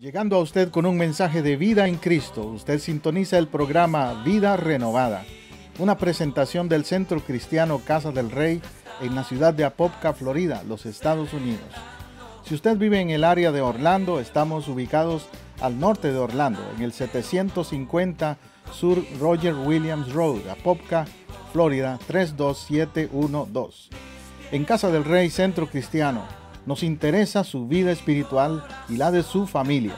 Llegando a usted con un mensaje de vida en Cristo, usted sintoniza el programa Vida Renovada, una presentación del Centro Cristiano Casa del Rey en la ciudad de Apopka, Florida, los Estados Unidos. Si usted vive en el área de Orlando, estamos ubicados al norte de Orlando, en el 750 Sur Roger Williams Road, Apopka, Florida 32712. En Casa del Rey Centro Cristiano, nos interesa su vida espiritual y la de su familia.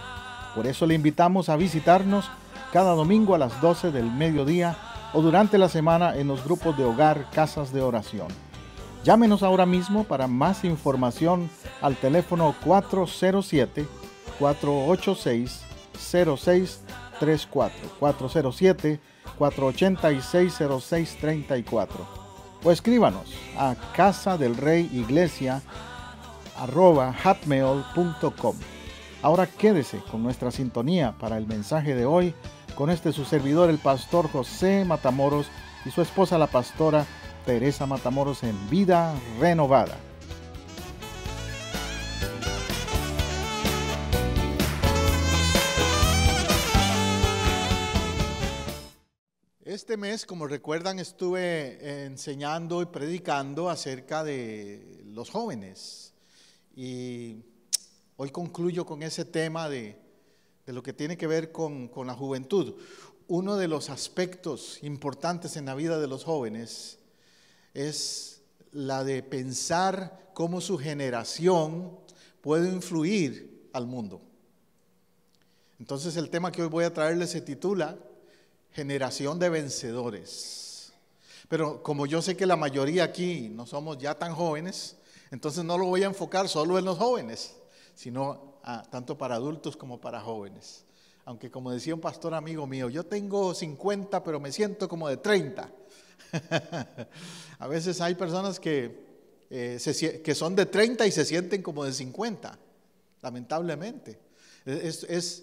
Por eso le invitamos a visitarnos cada domingo a las 12 del mediodía o durante la semana en los grupos de hogar Casas de Oración. Llámenos ahora mismo para más información al teléfono 407-486-0634, 407-486-0634. O escríbanos a casadelreyiglesia@hotmail.com. Ahora quédese con nuestra sintonía para el mensaje de hoy, con su servidor, el pastor José Matamoros, y su esposa, la pastora Teresa Matamoros, en Vida Renovada. Este mes, como recuerdan, estuve enseñando y predicando acerca de los jóvenes. Y hoy concluyo con ese tema de lo que tiene que ver con la juventud. Uno de los aspectos importantes en la vida de los jóvenes es la de pensar cómo su generación puede influir al mundo. Entonces el tema que hoy voy a traerles se titula Generación de Vencedores. Pero como yo sé que la mayoría aquí no somos ya tan jóvenes, entonces no lo voy a enfocar solo en los jóvenes, sino tanto para adultos como para jóvenes. Aunque como decía un pastor amigo mío, yo tengo 50, pero me siento como de 30. A veces hay personas que son de 30 y se sienten como de 50, lamentablemente.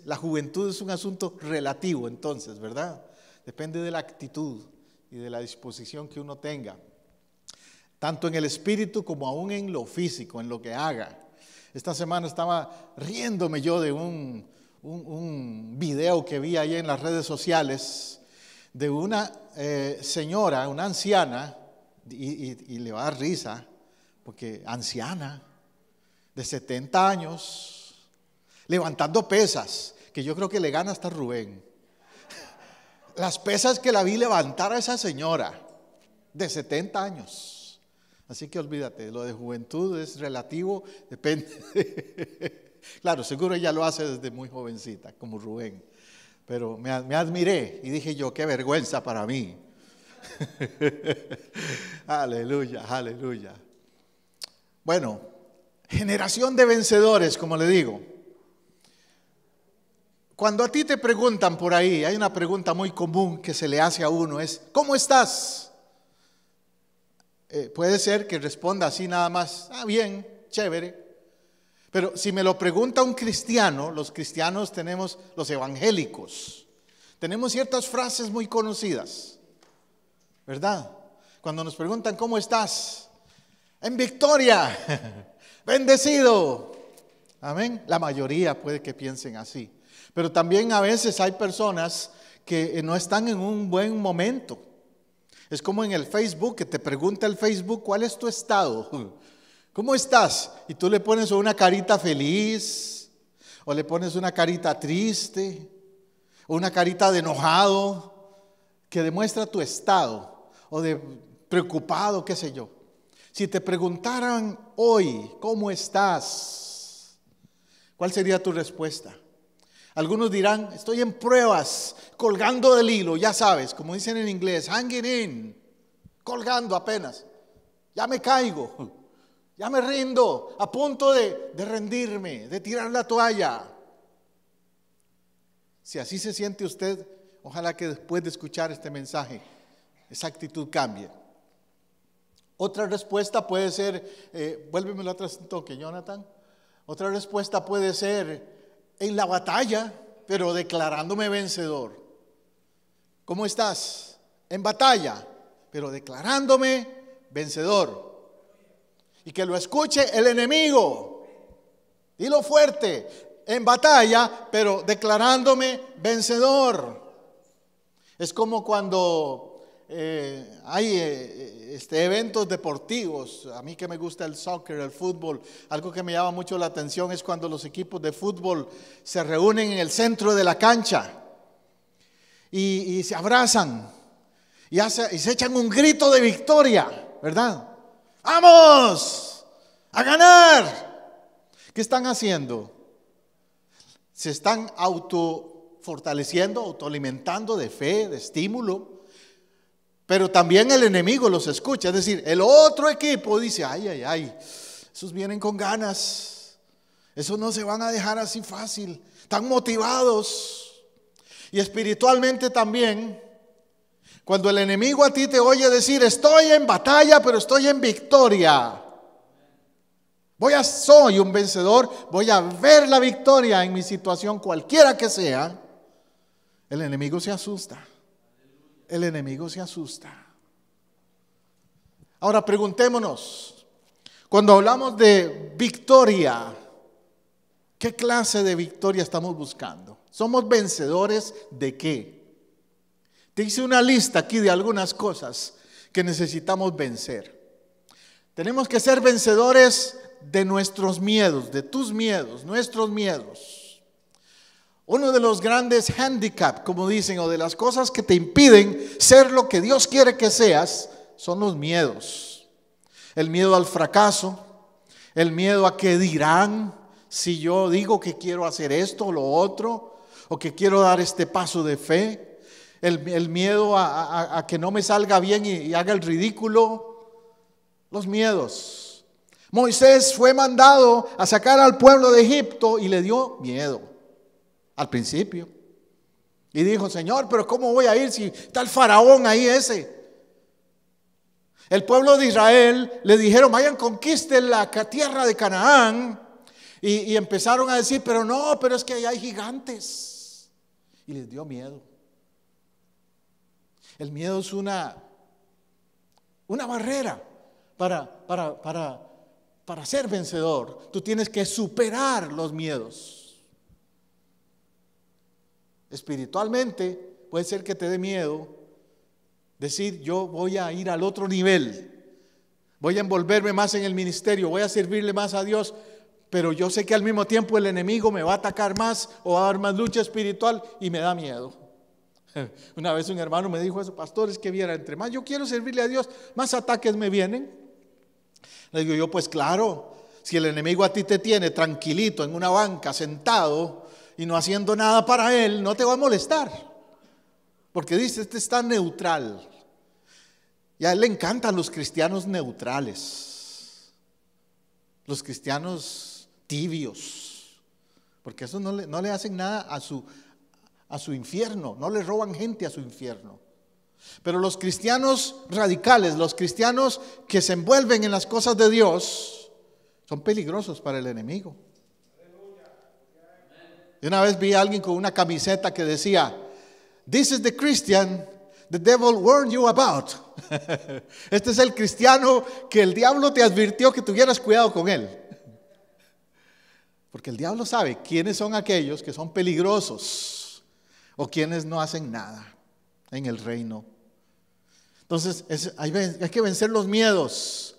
La juventud es un asunto relativo entonces, ¿verdad? Depende de la actitud y de la disposición que uno tenga, tanto en el espíritu como aún en lo físico, en lo que haga. Esta semana estaba riéndome yo de un video que vi ahí en las redes sociales de una señora, una anciana, y le va a dar risa, porque anciana, de 70 años, levantando pesas, que yo creo que le gana hasta Rubén. Las pesas que la vi levantar a esa señora, de 70 años. Así que olvídate, lo de juventud es relativo, depende. Claro, seguro ella lo hace desde muy jovencita, como Rubén. Pero me admiré y dije yo, qué vergüenza para mí. Aleluya, aleluya. Bueno, generación de vencedores, como le digo. Cuando a ti te preguntan por ahí, hay una pregunta muy común que se le hace a uno, es ¿cómo estás? Puede ser que responda así nada más, bien, chévere. Pero si me lo pregunta un cristiano, los cristianos tenemos, los evangélicos, tenemos ciertas frases muy conocidas, ¿verdad? Cuando nos preguntan ¿cómo estás? En victoria, bendecido, amén. La mayoría puede que piensen así. Pero también a veces hay personas que no están en un buen momento. Es como en el Facebook, que te pregunta el Facebook, ¿cuál es tu estado? ¿Cómo estás? Y tú le pones una carita feliz, o le pones una carita triste, o una carita de enojado, que demuestra tu estado, o de preocupado, qué sé yo. Si te preguntaran hoy, ¿cómo estás? ¿Cuál sería tu respuesta? Algunos dirán, estoy en pruebas, colgando del hilo, ya sabes, como dicen en inglés, hanging in, colgando apenas, ya me caigo, ya me rindo, a punto de rendirme, de tirar la toalla. Si así se siente usted, ojalá que después de escuchar este mensaje, esa actitud cambie. Otra respuesta puede ser, vuélvemelo atrás un toque, Jonathan. Otra respuesta puede ser, en la batalla, pero declarándome vencedor. ¿Cómo estás? En batalla, pero declarándome vencedor. Y que lo escuche el enemigo. Dilo fuerte. en batalla, pero declarándome vencedor. Es como cuando hay eventos deportivos. A mí que me gusta el soccer, el fútbol, algo que me llama mucho la atención es cuando los equipos de fútbol se reúnen en el centro de la cancha y se abrazan y se echan un grito de victoria, ¿verdad? ¡Vamos a ganar! ¿Qué están haciendo? Se están autofortaleciendo, autoalimentando de fe, de estímulo. Pero también el enemigo los escucha. Es decir, el otro equipo dice: ay, ay, ay, esos vienen con ganas, esos no se van a dejar así fácil, están motivados. Y espiritualmente también, cuando el enemigo a ti te oye decir: estoy en batalla, pero estoy en victoria, soy un vencedor, voy a ver la victoria en mi situación, cualquiera que sea, el enemigo se asusta. El enemigo se asusta. Ahora preguntémonos, cuando hablamos de victoria, ¿qué clase de victoria estamos buscando? ¿Somos vencedores de qué? Te hice una lista aquí de algunas cosas que necesitamos vencer. Tenemos que ser vencedores de nuestros miedos, de tus miedos, nuestros miedos. Uno de los grandes handicaps, como dicen, o de las cosas que te impiden ser lo que Dios quiere que seas, son los miedos. El miedo al fracaso, el miedo a qué dirán si yo digo que quiero hacer esto o lo otro, o que quiero dar este paso de fe. El miedo a que no me salga bien y haga el ridículo. Los miedos. Moisés fue mandado a sacar al pueblo de Egipto y le dio miedo al principio. Y dijo: Señor, pero ¿cómo voy a ir si está el faraón ahí ese? El pueblo de Israel le dijeron: vayan, conquisten la tierra de Canaán. Y empezaron a decir: pero no, pero es que allá hay gigantes. Y les dio miedo. El miedo es una barrera para ser vencedor. Tú tienes que superar los miedos. Espiritualmente puede ser que te dé miedo decir: yo voy a ir al otro nivel, voy a envolverme más en el ministerio, voy a servirle más a Dios, pero yo sé que al mismo tiempo el enemigo me va a atacar más o va a dar más lucha espiritual y me da miedo. Una vez un hermano me dijo eso: pastor, es que viera, entre más yo quiero servirle a Dios, más ataques me vienen. Le digo yo: pues claro, si el enemigo a ti te tiene tranquilito en una banca sentado y no haciendo nada para él, no te va a molestar, porque dice: este está neutral. Y a él le encantan los cristianos neutrales, los cristianos tibios, porque eso no le hacen nada a su infierno, no le roban gente a su infierno. Pero los cristianos radicales, los cristianos que se envuelven en las cosas de Dios, son peligrosos para el enemigo. Y una vez vi a alguien con una camiseta que decía: This is the Christian the devil warned you about. Este es el cristiano que el diablo te advirtió que tuvieras cuidado con él. Porque el diablo sabe quiénes son aquellos que son peligrosos o quienes no hacen nada en el reino. Entonces hay que vencer los miedos,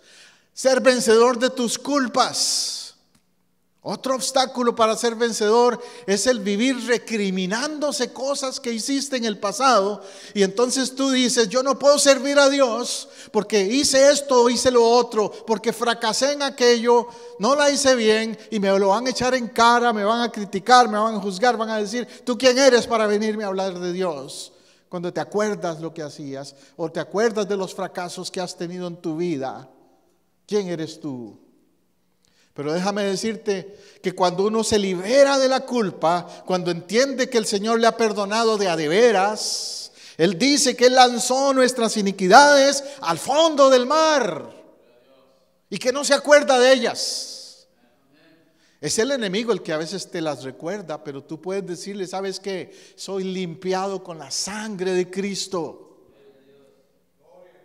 ser vencedor de tus culpas. Otro obstáculo para ser vencedor es el vivir recriminándose cosas que hiciste en el pasado. Y entonces tú dices: yo no puedo servir a Dios porque hice esto o hice lo otro, porque fracasé en aquello, no la hice bien y me lo van a echar en cara, me van a criticar, me van a juzgar, van a decir: ¿tú quién eres para venirme a hablar de Dios? Cuando te acuerdas lo que hacías o te acuerdas de los fracasos que has tenido en tu vida, ¿quién eres tú? Pero déjame decirte que cuando uno se libera de la culpa, cuando entiende que el Señor le ha perdonado de a de veras, Él dice que Él lanzó nuestras iniquidades al fondo del mar y que no se acuerda de ellas. Es el enemigo el que a veces te las recuerda, pero tú puedes decirle: ¿sabes qué? Soy limpiado con la sangre de Cristo.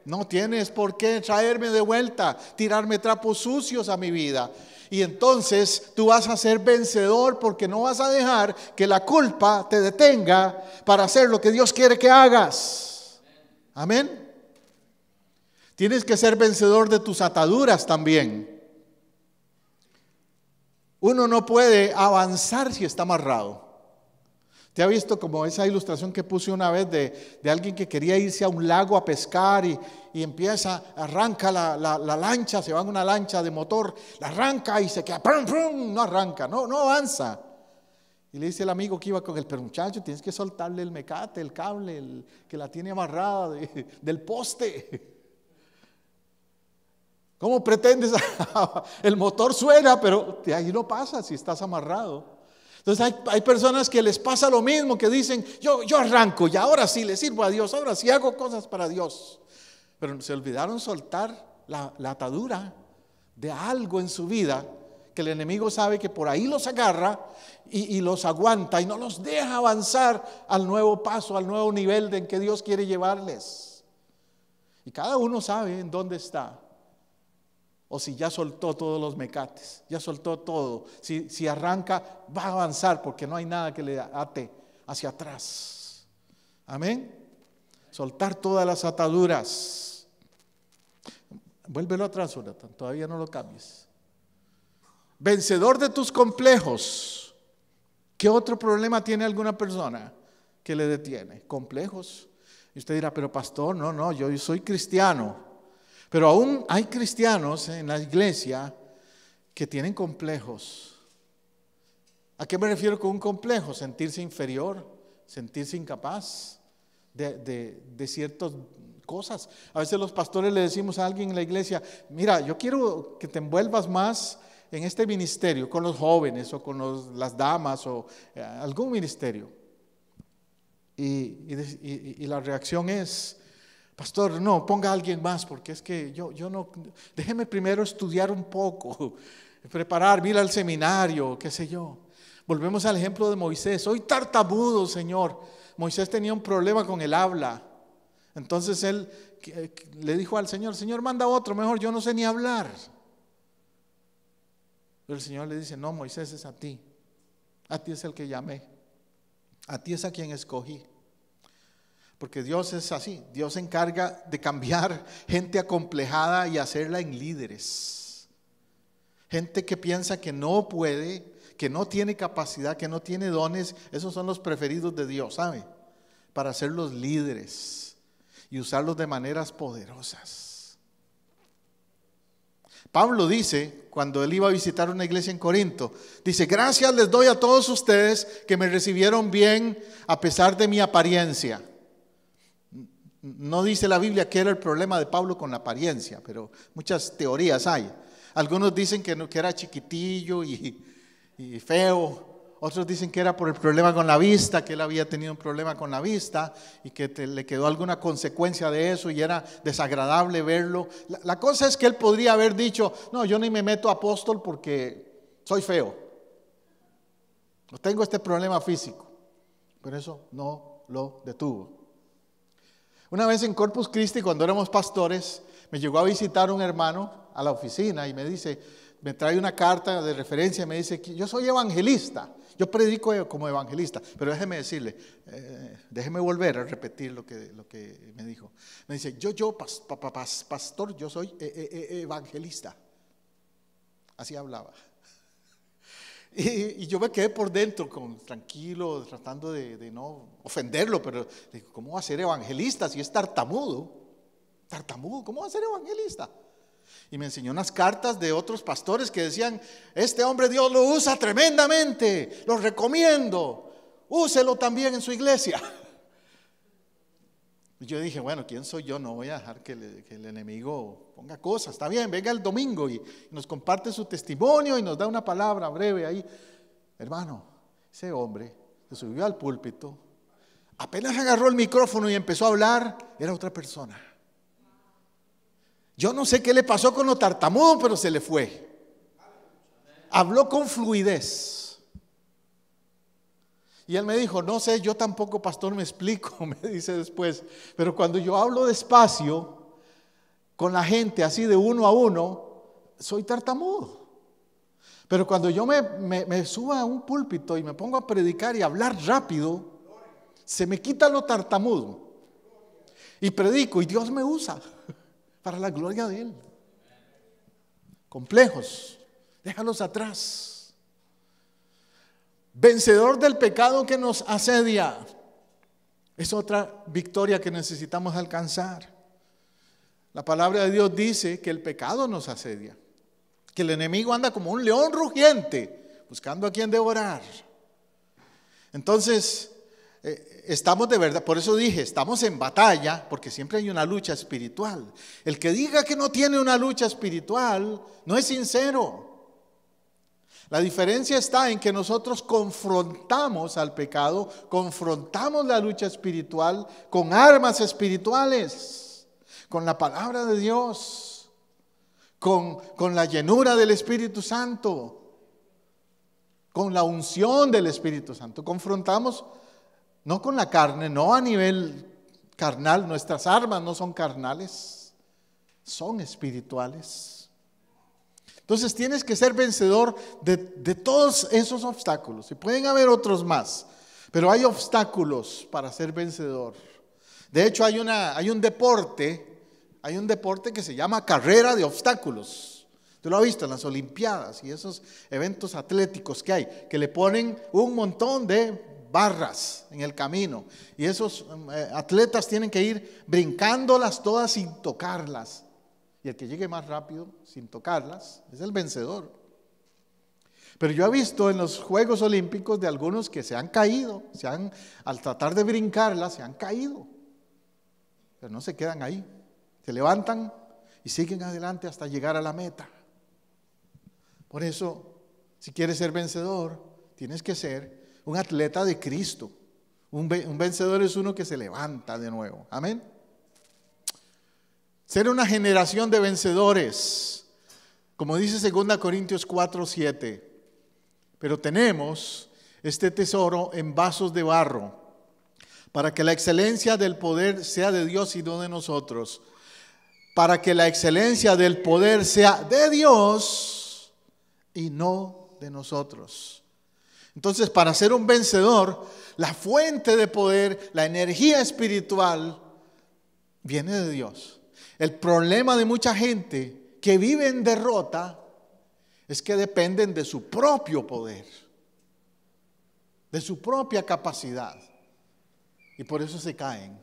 No tienes por qué traerme de vuelta, tirarme trapos sucios a mi vida. Y entonces tú vas a ser vencedor porque no vas a dejar que la culpa te detenga para hacer lo que Dios quiere que hagas. Amén. Tienes que ser vencedor de tus ataduras también. Uno no puede avanzar si está amarrado. ¿Te ha visto como esa ilustración que puse una vez de alguien que quería irse a un lago a pescar y arranca la lancha, se va en una lancha de motor, la arranca y se queda, ¡prum, prum! No arranca, no avanza. Y le dice el amigo que iba con él, pero muchacho, tienes que soltarle el mecate, el cable, que la tiene amarrada del poste. ¿Cómo pretendes? El motor suena, pero de ahí no pasa si estás amarrado. Entonces hay personas que les pasa lo mismo, que dicen, yo arranco y ahora sí le sirvo a Dios, ahora sí hago cosas para Dios. Pero se olvidaron soltar la atadura de algo en su vida, que el enemigo sabe que por ahí los agarra y los aguanta y no los deja avanzar al nuevo paso, al nuevo nivel en que Dios quiere llevarles. Y cada uno sabe en dónde está. O si ya soltó todos los mecates, ya soltó todo. Si arranca, va a avanzar porque no hay nada que le ate hacia atrás. Amén. Soltar todas las ataduras. Vuélvelo atrás, Jonathan, todavía no lo cambies. Vencedor de tus complejos. ¿Qué otro problema tiene alguna persona que le detiene? Complejos. Y usted dirá, pero pastor, no, yo soy cristiano. Pero aún hay cristianos en la iglesia que tienen complejos. ¿A qué me refiero con un complejo? Sentirse inferior, sentirse incapaz de ciertas cosas. A veces los pastores le decimos a alguien en la iglesia, mira, yo quiero que te envuelvas más en este ministerio, con los jóvenes o con las damas o algún ministerio. Y la reacción es, pastor, no, ponga a alguien más porque es que yo no, déjeme primero estudiar un poco, preparar, ir al seminario, qué sé yo. Volvemos al ejemplo de Moisés. Soy tartamudo, Señor. Moisés tenía un problema con el habla. Entonces él le dijo al Señor, Señor, manda otro, mejor yo no sé ni hablar. Pero el Señor le dice, no, Moisés, es a ti es el que llamé, a ti es a quien escogí. Porque Dios es así, Dios se encarga de cambiar gente acomplejada y hacerla en líderes. Gente que piensa que no puede, que no tiene capacidad, que no tiene dones, esos son los preferidos de Dios, ¿sabe? Para hacerlos líderes y usarlos de maneras poderosas. Pablo dice, cuando él iba a visitar una iglesia en Corinto, dice, gracias les doy a todos ustedes que me recibieron bien a pesar de mi apariencia. No dice la Biblia que era el problema de Pablo con la apariencia, pero muchas teorías hay. Algunos dicen que era chiquitillo y feo. Otros dicen que era por el problema con la vista, que él había tenido un problema con la vista y que le quedó alguna consecuencia de eso y era desagradable verlo. La cosa es que él podría haber dicho, no, yo ni me meto a apóstol porque soy feo. No tengo este problema físico. Pero eso no lo detuvo. Una vez en Corpus Christi, cuando éramos pastores, me llegó a visitar un hermano a la oficina y me dice, me trae una carta de referencia y me dice, yo soy evangelista, yo predico como evangelista, pero déjeme decirle, déjeme volver a repetir lo que me dijo. Me dice, pastor, yo soy evangelista. Así hablaba. Y yo me quedé por dentro, tranquilo, tratando de no ofenderlo, pero digo, ¿cómo va a ser evangelista si es tartamudo? Tartamudo, ¿cómo va a ser evangelista? Y me enseñó unas cartas de otros pastores que decían, este hombre Dios lo usa tremendamente, lo recomiendo, úselo también en su iglesia. Y yo dije, bueno, ¿quién soy yo? No voy a dejar que el enemigo ponga cosas. Está bien, venga el domingo y nos comparte su testimonio y nos da una palabra breve ahí. Hermano, ese hombre se subió al púlpito, apenas agarró el micrófono y empezó a hablar, era otra persona. Yo no sé qué le pasó con lo tartamudo, pero se le fue. Habló con fluidez. Y él me dijo, no sé, yo tampoco, pastor, me explico, me dice después, pero cuando yo hablo despacio, con la gente así de uno a uno, soy tartamudo. Pero cuando yo me subo a un púlpito y me pongo a predicar y a hablar rápido, se me quita lo tartamudo. Y predico y Dios me usa para la gloria de Él. Complejos, déjalos atrás. Vencedor del pecado que nos asedia. Es otra victoria que necesitamos alcanzar. La palabra de Dios dice que el pecado nos asedia, que el enemigo anda como un león rugiente, buscando a quien devorar. Entonces, estamos de verdad, por eso dije, estamos en batalla, porque siempre hay una lucha espiritual. El que diga que no tiene una lucha espiritual, no es sincero. La diferencia está en que nosotros confrontamos al pecado, confrontamos la lucha espiritual con armas espirituales, con la palabra de Dios, con la llenura del Espíritu Santo, con la unción del Espíritu Santo. Confrontamos no con la carne, no a nivel carnal, nuestras armas no son carnales, son espirituales. Entonces tienes que ser vencedor de todos esos obstáculos. Y pueden haber otros más, pero hay obstáculos para ser vencedor. De hecho hay un deporte que se llama carrera de obstáculos. Tú lo has visto en las Olimpiadas y esos eventos atléticos que hay, que le ponen un montón de barras en el camino. Y esos atletas tienen que ir brincándolas todas sin tocarlas. Y el que llegue más rápido sin tocarlas es el vencedor. Pero yo he visto en los Juegos Olímpicos de algunos que se han caído, al tratar de brincarlas, se han caído. Pero no se quedan ahí. Se levantan y siguen adelante hasta llegar a la meta. Por eso, si quieres ser vencedor, tienes que ser un atleta de Cristo. Un vencedor es uno que se levanta de nuevo. Amén. Ser una generación de vencedores, como dice 2 Corintios 4:7. Pero tenemos este tesoro en vasos de barro, para que la excelencia del poder sea de Dios y no de nosotros. Para que la excelencia del poder sea de Dios y no de nosotros. Entonces, para ser un vencedor, la fuente de poder, la energía espiritual, viene de Dios. El problema de mucha gente que vive en derrota es que dependen de su propio poder, de su propia capacidad, y por eso se caen.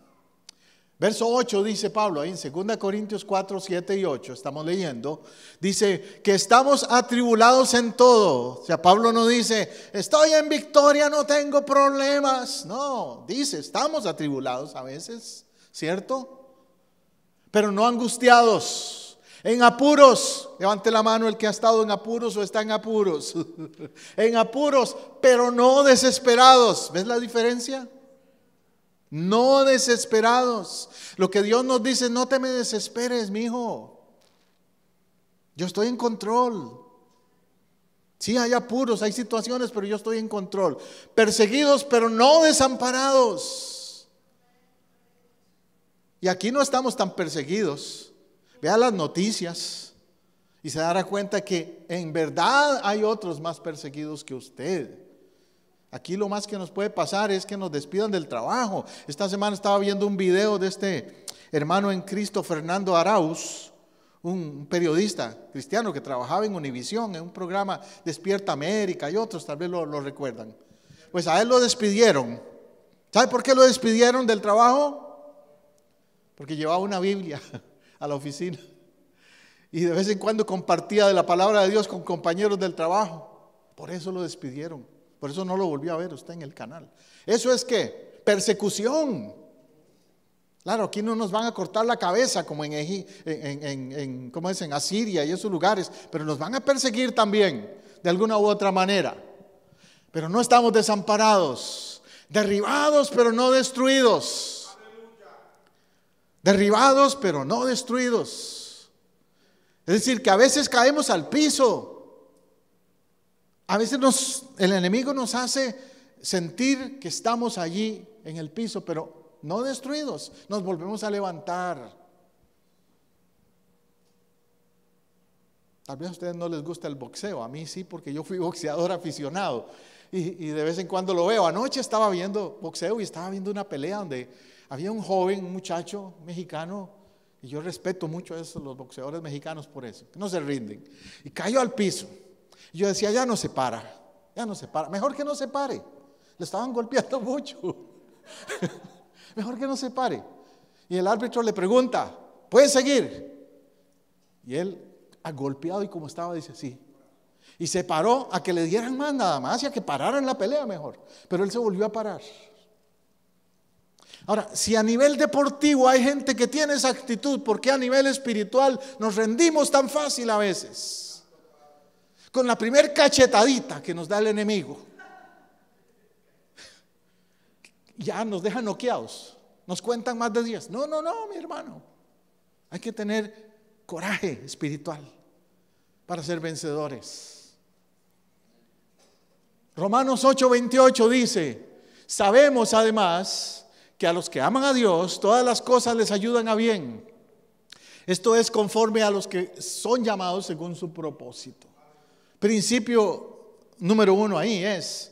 Verso 8 dice Pablo, ahí en 2 Corintios 4, 7 y 8, estamos leyendo, dice que estamos atribulados en todo. O sea, Pablo no dice, estoy en victoria, no tengo problemas. No, dice, estamos atribulados a veces, ¿cierto? Pero no angustiados, en apuros. Levante la mano el que ha estado en apuros o está en apuros. En apuros, pero no desesperados. ¿Ves la diferencia? No desesperados. Lo que Dios nos dice, no te me desesperes, mi hijo. Yo estoy en control. Sí, hay apuros, hay situaciones, pero yo estoy en control. Perseguidos, pero no desamparados. Y aquí no estamos tan perseguidos. Vea las noticias y se dará cuenta que en verdad hay otros más perseguidos que usted. Aquí lo más que nos puede pasar es que nos despidan del trabajo. Esta semana estaba viendo un video de este hermano en Cristo, Fernando Arauz, un periodista cristiano que trabajaba en Univisión, en un programa Despierta América y otros, tal vez lo recuerdan. Pues a él lo despidieron. ¿Sabe por qué lo despidieron del trabajo? Porque llevaba una Biblia a la oficina y de vez en cuando compartía de la palabra de Dios con compañeros del trabajo. Por eso lo despidieron. Por eso no lo volvió a ver usted en el canal. Eso es que persecución. Claro, aquí no nos van a cortar la cabeza como ¿cómo es? En Asiria y esos lugares, pero nos van a perseguir también de alguna u otra manera. Pero no estamos desamparados, derribados pero no destruidos. Derribados pero no destruidos. Es decir, que a veces caemos al piso. A veces el enemigo nos hace sentir que estamos allí en el piso, pero no destruidos. Nos volvemos a levantar. Tal vez a ustedes no les gusta el boxeo, a mí sí, porque yo fui boxeador aficionado y de vez en cuando lo veo. Anoche estaba viendo boxeo y estaba viendo una pelea donde había un joven, un muchacho mexicano, y yo respeto mucho a esos, los boxeadores mexicanos por eso, que no se rinden, y cayó al piso. Y yo decía, ya no se para, mejor que no se pare, le estaban golpeando mucho, mejor que no se pare. Y el árbitro le pregunta, ¿puede seguir? Y él, golpeado y como estaba, dice sí. Y se paró a que le dieran más nada más y a que pararan la pelea mejor. Pero él se volvió a parar. Ahora, si a nivel deportivo hay gente que tiene esa actitud, ¿por qué a nivel espiritual nos rendimos tan fácil a veces? Con la primer cachetadita que nos da el enemigo, ya nos dejan noqueados, nos cuentan más de 10. No, mi hermano. Hay que tener coraje espiritual para ser vencedores. Romanos 8:28 dice, sabemos además que a los que aman a Dios, todas las cosas les ayudan a bien. Esto es conforme a los que son llamados según su propósito. Principio número 1 ahí es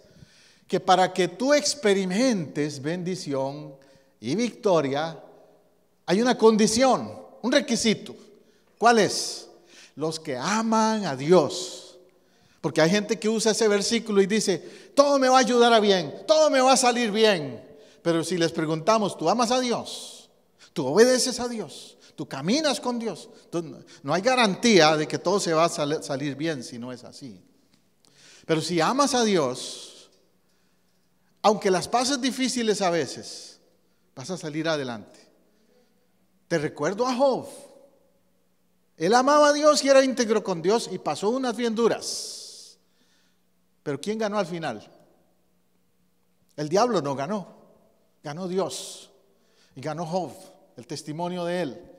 que para que tú experimentes bendición y victoria, hay una condición, un requisito. ¿Cuál es? Los que aman a Dios. Porque hay gente que usa ese versículo y dice, todo me va a ayudar a bien, todo me va a salir bien. Pero si les preguntamos, ¿tú amas a Dios? ¿Tú obedeces a Dios? ¿Tú caminas con Dios? Entonces, no hay garantía de que todo se va a salir bien si no es así. Pero si amas a Dios, aunque las pases difíciles a veces, vas a salir adelante. Te recuerdo a Job. Él amaba a Dios y era íntegro con Dios y pasó unas bien duras. Pero ¿quién ganó al final? El diablo no ganó, ganó Dios y ganó Job. El testimonio de él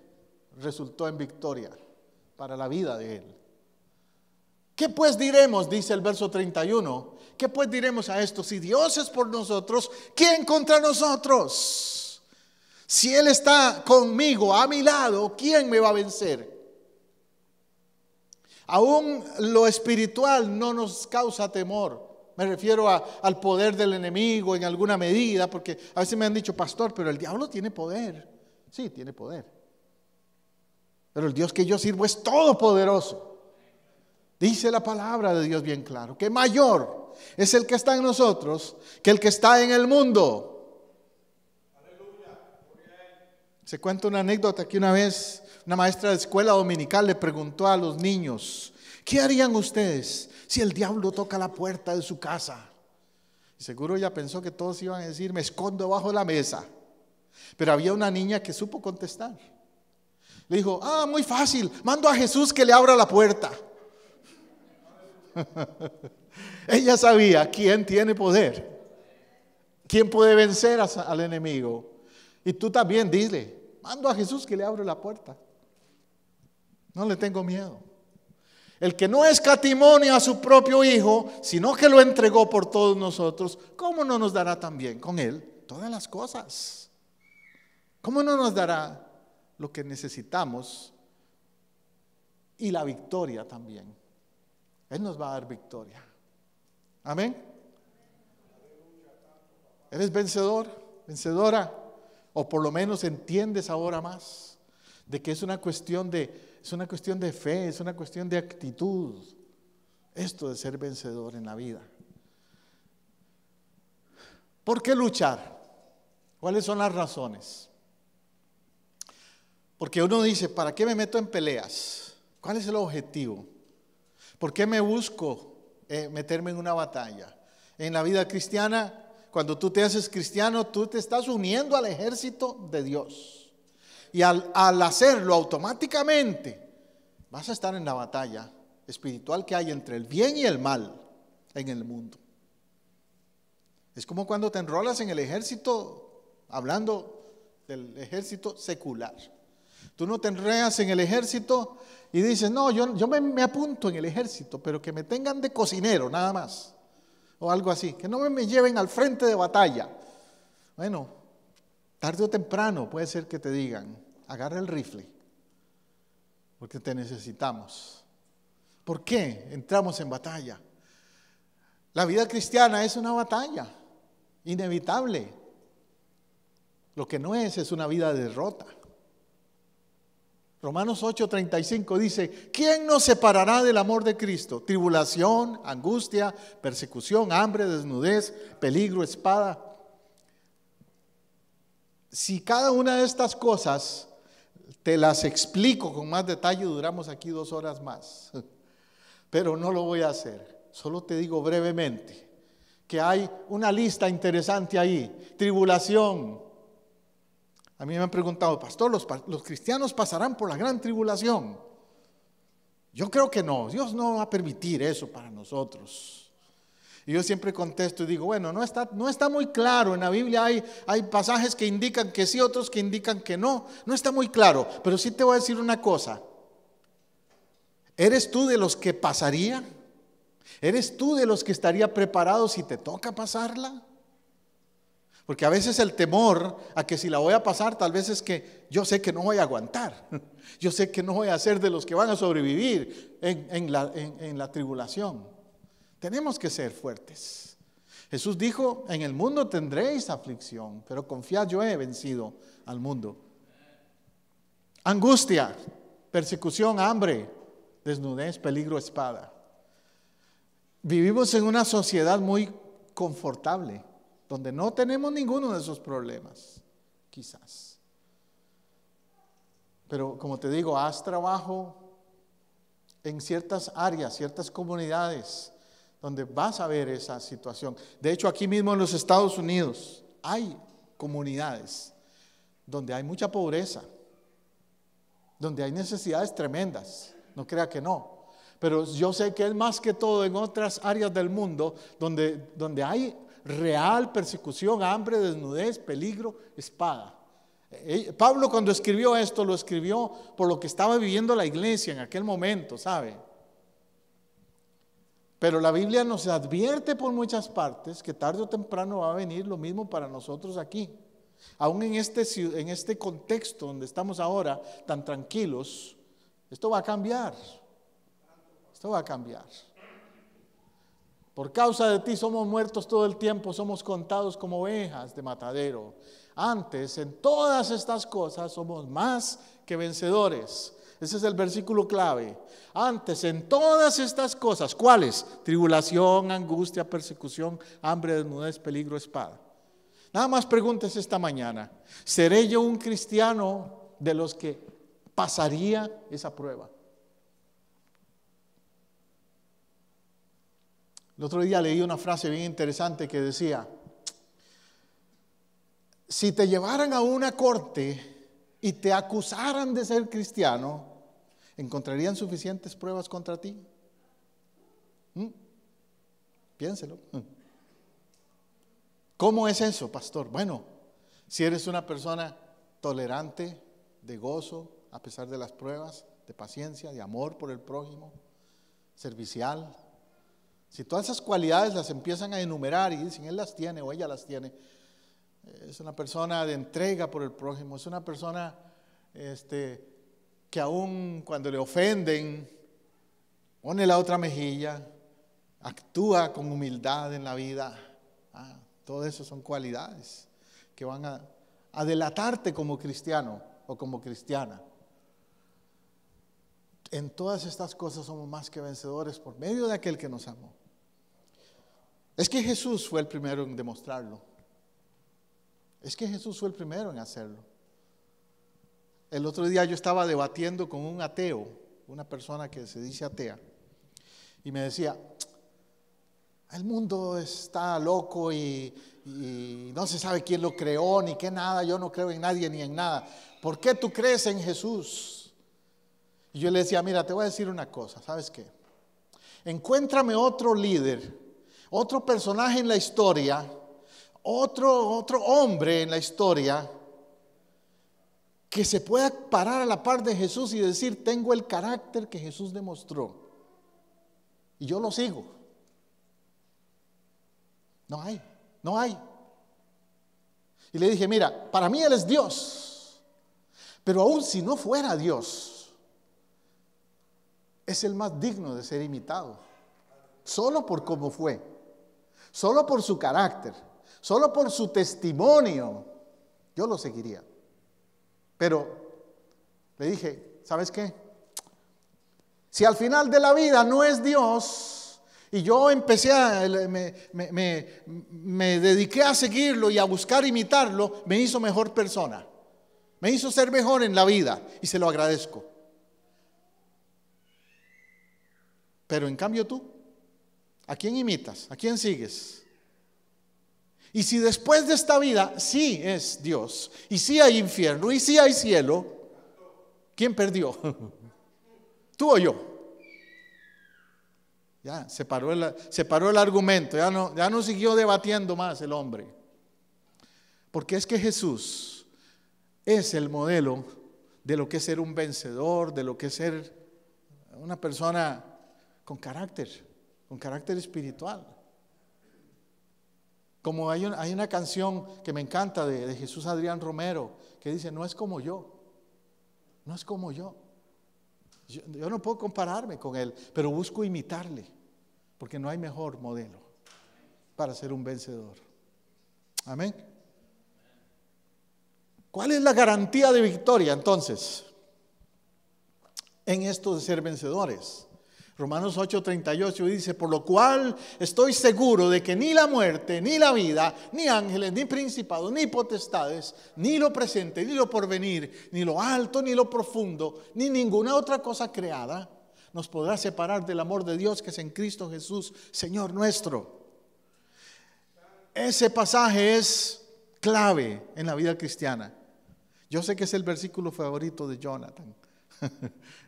resultó en victoria para la vida de él. ¿Qué pues diremos? Dice el verso 31. ¿Qué pues diremos a esto? Si Dios es por nosotros, ¿quién contra nosotros? Si Él está conmigo, a mi lado, ¿quién me va a vencer? Aún lo espiritual no nos causa temor. Me refiero al poder del enemigo en alguna medida, porque a veces me han dicho, pastor, pero el diablo tiene poder. Sí, tiene poder. Pero el Dios que yo sirvo es todopoderoso. Dice la palabra de Dios bien claro, que mayor es el que está en nosotros que el que está en el mundo. Se cuenta una anécdota que una vez una maestra de escuela dominical le preguntó a los niños, ¿qué harían ustedes si el diablo toca la puerta de su casa? Y seguro ella pensó que todos iban a decir, me escondo debajo de la mesa. Pero había una niña que supo contestar. Le dijo, muy fácil, mando a Jesús que le abra la puerta. Ella sabía quién tiene poder, quién puede vencer al enemigo. Y tú también dile, mando a Jesús que le abra la puerta. No le tengo miedo. El que no escatimó a su propio Hijo, sino que lo entregó por todos nosotros, ¿cómo no nos dará también con Él todas las cosas? ¿Cómo no nos dará lo que necesitamos y la victoria también? Él nos va a dar victoria. Amén. ¿Eres vencedor, vencedora? O por lo menos entiendes ahora más de que es una cuestión de fe, es una cuestión de actitud. Esto de ser vencedor en la vida. ¿Por qué luchar? ¿Cuáles son las razones? Porque uno dice, ¿para qué me meto en peleas? ¿Cuál es el objetivo? ¿Por qué me busco meterme en una batalla? En la vida cristiana, cuando tú te haces cristiano, tú te estás uniendo al ejército de Dios. Y al hacerlo automáticamente, vas a estar en la batalla espiritual que hay entre el bien y el mal en el mundo. Es como cuando te enrolas en el ejército, hablando del ejército secular. Tú no te enredas en el ejército y dices, no, yo me apunto en el ejército, pero que me tengan de cocinero nada más, o algo así, que no me lleven al frente de batalla. Bueno, tarde o temprano puede ser que te digan, agarra el rifle, porque te necesitamos. ¿Por qué entramos en batalla? La vida cristiana es una batalla inevitable. Lo que no es una vida de derrota. Romanos 8:35 dice: ¿quién nos separará del amor de Cristo? Tribulación, angustia, persecución, hambre, desnudez, peligro, espada. Si cada una de estas cosas te las explico con más detalle, duramos aquí 2 horas más. Pero no lo voy a hacer. Solo te digo brevemente que hay una lista interesante ahí. Tribulación. A mí me han preguntado: pastor, ¿los cristianos pasarán por la gran tribulación? Yo creo que no. Dios no va a permitir eso para nosotros. Y yo siempre contesto y digo: bueno, no está muy claro. En la Biblia hay pasajes que indican que sí, otros que indican que no. No está muy claro. Pero sí te voy a decir una cosa. ¿Eres tú de los que pasaría? ¿Eres tú de los que estaría preparado si te toca pasarla? Porque a veces el temor a que si la voy a pasar, tal vez es que yo sé que no voy a aguantar. Yo sé que no voy a ser de los que van a sobrevivir en la tribulación. Tenemos que ser fuertes. Jesús dijo: en el mundo tendréis aflicción, pero confiad, yo he vencido al mundo. Angustia, persecución, hambre, desnudez, peligro, espada. Vivimos en una sociedad muy confortable, donde no tenemos ninguno de esos problemas, quizás. Pero como te digo, haz trabajo en ciertas áreas, ciertas comunidades, donde vas a ver esa situación. De hecho, aquí mismo en los Estados Unidos hay comunidades donde hay mucha pobreza, donde hay necesidades tremendas, no crea que no. Pero yo sé que es más que todo en otras áreas del mundo donde hay real persecución, hambre, desnudez, peligro, espada. Pablo, cuando escribió esto, lo escribió por lo que estaba viviendo la iglesia en aquel momento, ¿sabe? Pero la Biblia nos advierte por muchas partes que tarde o temprano va a venir lo mismo para nosotros aquí. Aún en este contexto donde estamos ahora tan tranquilos, esto va a cambiar. Esto va a cambiar. Por causa de ti somos muertos todo el tiempo, somos contados como ovejas de matadero. Antes, en todas estas cosas somos más que vencedores. Ese es el versículo clave. Antes, en todas estas cosas, ¿cuáles? Tribulación, angustia, persecución, hambre, desnudez, peligro, espada. Nada más pregúntese esta mañana: ¿seré yo un cristiano de los que pasaría esa prueba? El otro día leí una frase bien interesante que decía: si te llevaran a una corte y te acusaran de ser cristiano, ¿encontrarían suficientes pruebas contra ti? Piénselo. ¿Cómo es eso, pastor? Bueno, si eres una persona tolerante, de gozo, a pesar de las pruebas, de paciencia, de amor por el prójimo, servicial. Si todas esas cualidades las empiezan a enumerar y dicen: él las tiene o ella las tiene, es una persona de entrega por el prójimo, es una persona que aún cuando le ofenden, pone la otra mejilla, actúa con humildad en la vida. Todo eso son cualidades que van a delatarte como cristiano o como cristiana. En todas estas cosas somos más que vencedores por medio de aquel que nos amó. Es que Jesús fue el primero en demostrarlo. Es que Jesús fue el primero en hacerlo. El otro día yo estaba debatiendo con un ateo, una persona que se dice atea, y me decía: el mundo está loco y no se sabe quién lo creó ni qué nada, yo no creo en nadie ni en nada. ¿Por qué tú crees en Jesús? Y yo le decía: mira, te voy a decir una cosa, ¿sabes qué? Encuéntrame otro líder, otro personaje en la historia, otro hombre en la historia que se pueda parar a la par de Jesús y decir: tengo el carácter que Jesús demostró y yo lo sigo. No hay, no hay. Y le dije: mira, para mí Él es Dios, pero aún si no fuera Dios, es el más digno de ser imitado. Solo por cómo fue, solo por su carácter, solo por su testimonio, yo lo seguiría. Pero le dije, ¿sabes qué? Si al final de la vida no es Dios, y yo me dediqué a seguirlo y a buscar imitarlo, me hizo mejor persona, me hizo ser mejor en la vida, y se lo agradezco. Pero en cambio tú, ¿a quién imitas? ¿A quién sigues? Y si después de esta vida sí es Dios, y sí hay infierno, y sí hay cielo, ¿quién perdió? ¿Tú o yo? Ya, se paró el argumento, ya no siguió debatiendo más el hombre. Porque es que Jesús es el modelo de lo que es ser un vencedor, de lo que es ser una persona con carácter espiritual. Como hay una canción que me encanta de Jesús Adrián Romero, que dice, no es como yo. Yo no puedo compararme con él, pero busco imitarle, porque no hay mejor modelo para ser un vencedor. Amén. ¿Cuál es la garantía de victoria entonces en esto de ser vencedores? Romanos 8:38 dice, por lo cual estoy seguro de que ni la muerte, ni la vida, ni ángeles, ni principados, ni potestades, ni lo presente, ni lo porvenir, ni lo alto, ni lo profundo, ni ninguna otra cosa creada nos podrá separar del amor de Dios que es en Cristo Jesús, Señor nuestro. Ese pasaje es clave en la vida cristiana. Yo sé que es el versículo favorito de Jonathan.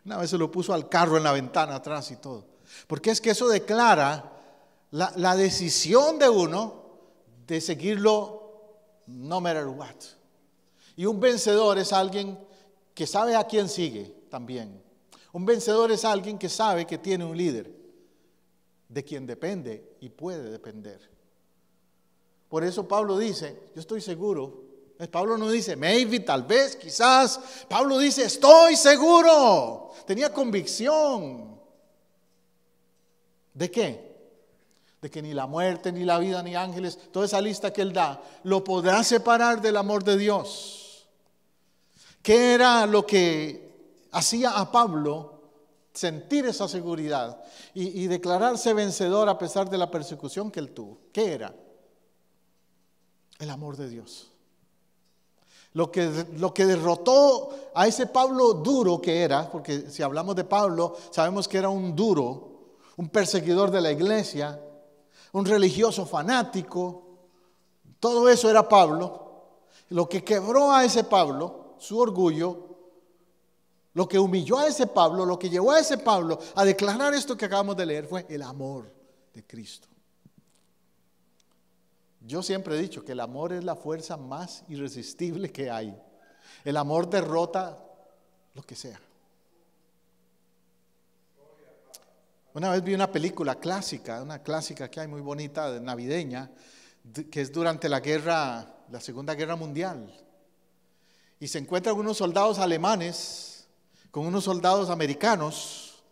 Una vez se lo puso al carro en la ventana atrás y todo. Porque es que eso declara la decisión de uno de seguirlo no matter what. Y un vencedor es alguien que sabe a quién sigue también. Un vencedor es alguien que sabe que tiene un líder de quien depende y puede depender. Por eso Pablo dice, yo estoy seguro. Pablo no dice maybe, tal vez, quizás. Pablo dice estoy seguro. Tenía convicción. ¿De qué? De que ni la muerte, ni la vida, ni ángeles, toda esa lista que él da, lo podrá separar del amor de Dios. ¿Qué era lo que hacía a Pablo sentir esa seguridad y declararse vencedor a pesar de la persecución que él tuvo? ¿Qué era? El amor de Dios. Lo que derrotó a ese Pablo duro que era, porque si hablamos de Pablo, sabemos que era un duro, un perseguidor de la iglesia, un religioso fanático, todo eso era Pablo. Lo que quebró a ese Pablo, su orgullo, lo que humilló a ese Pablo, lo que llevó a ese Pablo a declarar esto que acabamos de leer fue el amor de Cristo. Yo siempre he dicho que el amor es la fuerza más irresistible que hay. El amor derrota lo que sea. Una vez vi una película clásica, una clásica que hay muy bonita, navideña, que es durante la Segunda Guerra Mundial. Y se encuentran unos soldados alemanes con unos soldados americanos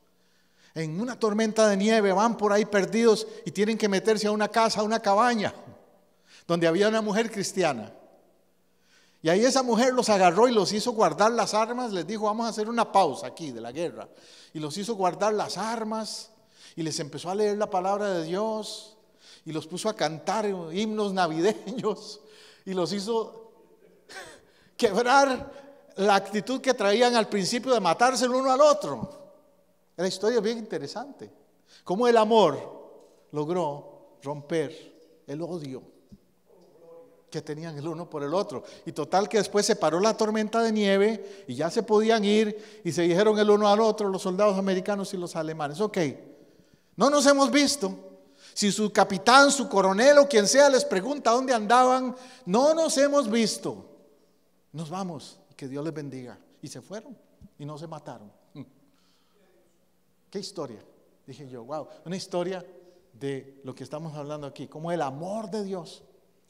en una tormenta de nieve, van por ahí perdidos y tienen que meterse a una casa, a una cabaña, donde había una mujer cristiana. Y ahí esa mujer los agarró y los hizo guardar las armas, les dijo, vamos a hacer una pausa aquí de la guerra. Y los hizo guardar las armas y les empezó a leer la palabra de Dios y los puso a cantar himnos navideños y los hizo quebrar la actitud que traían al principio de matarse el uno al otro. La historia es bien interesante. Cómo el amor logró romper el odio que tenían el uno por el otro. Y total que después se paró la tormenta de nieve y ya se podían ir y se dijeron el uno al otro los soldados americanos y los alemanes, ok, no nos hemos visto. Si su capitán, su coronel o quien sea les pregunta dónde andaban, no nos hemos visto. Nos vamos, que Dios les bendiga. Y se fueron y no se mataron. ¿Qué historia? Dije yo, wow, una historia de lo que estamos hablando aquí, como el amor de Dios